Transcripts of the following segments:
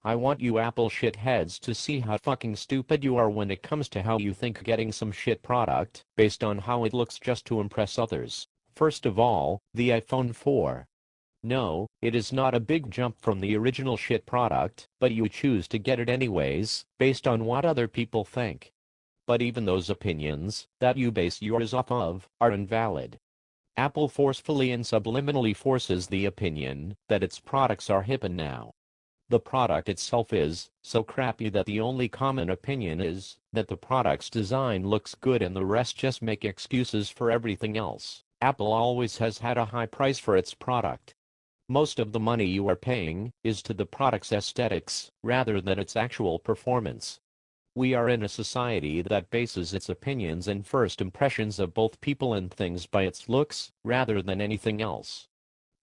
I want you Apple shitheads to see how fucking stupid you are when it comes to how you think getting some shit product based on how it looks just to impress others. First of all, the iPhone 4. No, it is not a big jump from the original shit product, but you choose to get it anyways, based on what other people think. But even those opinions that you base yours off of are invalid. Apple forcefully and subliminally forces the opinion that its products are hip and now. The product itself is so crappy that the only common opinion is that the product's design looks good and the rest just make excuses for everything else. Apple always has had a high price for its product. Most of the money you are paying is to the product's aesthetics rather than its actual performance. We are in a society that bases its opinions and first impressions of both people and things by its looks, rather than anything else.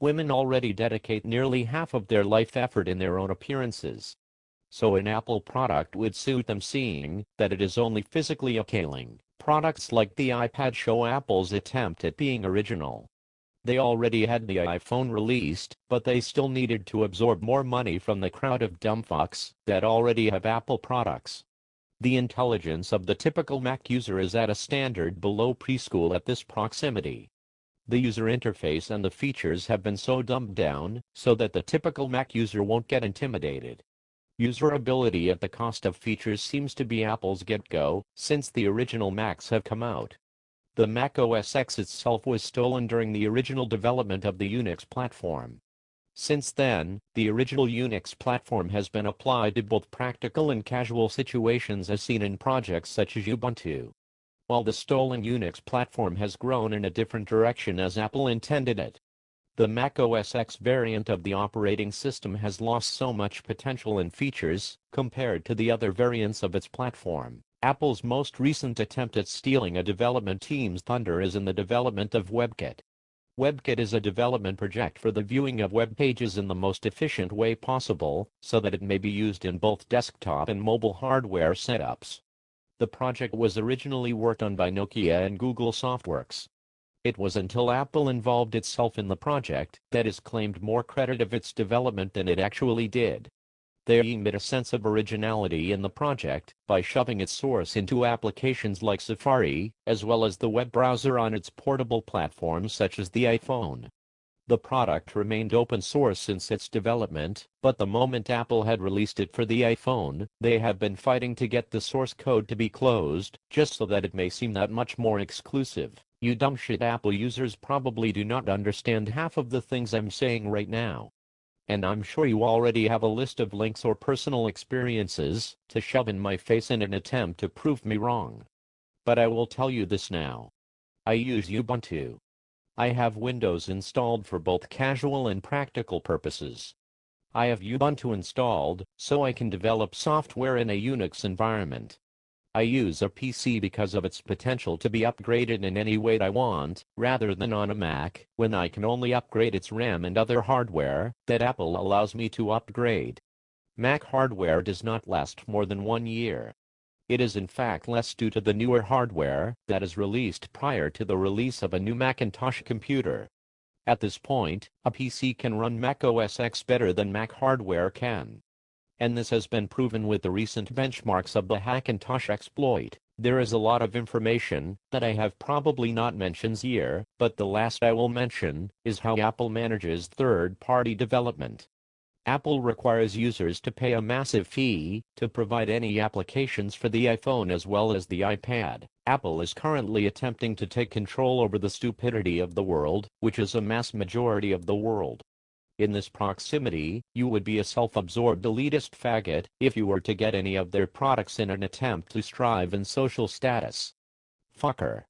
Women already dedicate nearly half of their life effort in their own appearances. So an Apple product would suit them, seeing that it is only physically appealing. Products like the iPad show Apple's attempt at being original. They already had the iPhone released, but they still needed to absorb more money from the crowd of dumb fucks that already have Apple products. The intelligence of the typical Mac user is at a standard below preschool at this proximity. The user interface and the features have been so dumbed down so that the typical Mac user won't get intimidated. Usability at the cost of features seems to be Apple's get-go since the original Macs have come out. The Mac OS X itself was stolen during the original development of the Unix platform. Since then, the original Unix platform has been applied to both practical and casual situations as seen in projects such as Ubuntu. While the stolen Unix platform has grown in a different direction as Apple intended it, the Mac OS X variant of the operating system has lost so much potential and features compared to the other variants of its platform. Apple's most recent attempt at stealing a development team's thunder is in the development of WebKit. WebKit is a development project for the viewing of web pages in the most efficient way possible, so that it may be used in both desktop and mobile hardware setups. The project was originally worked on by Nokia and Google Softworks. It was until Apple involved itself in the project that it claimed more credit of its development than it actually did. They emit a sense of originality in the project by shoving its source into applications like Safari, as well as the web browser on its portable platforms such as the iPhone. The product remained open source since its development, but the moment Apple had released it for the iPhone, they have been fighting to get the source code to be closed, just so that it may seem that much more exclusive. You dumb shit Apple users probably do not understand half of the things I'm saying right now. And I'm sure you already have a list of links or personal experiences to shove in my face in an attempt to prove me wrong. But I will tell you this now. I use Ubuntu. I have Windows installed for both casual and practical purposes. I have Ubuntu installed so I can develop software in a Unix environment. I use a PC because of its potential to be upgraded in any way I want, rather than on a Mac, when I can only upgrade its RAM and other hardware that Apple allows me to upgrade. Mac hardware does not last more than 1 year. It is in fact less due to the newer hardware that is released prior to the release of a new Macintosh computer. At this point, a PC can run Mac OS X better than Mac hardware can. And this has been proven with the recent benchmarks of the Hackintosh exploit. There is a lot of information that I have probably not mentioned here, but the last I will mention is how Apple manages third-party development. Apple requires users to pay a massive fee to provide any applications for the iPhone as well as the iPad. Apple is currently attempting to take control over the stupidity of the world, which is a mass majority of the world. In this proximity, you would be a self-absorbed elitist faggot if you were to get any of their products in an attempt to strive in social status. Fucker.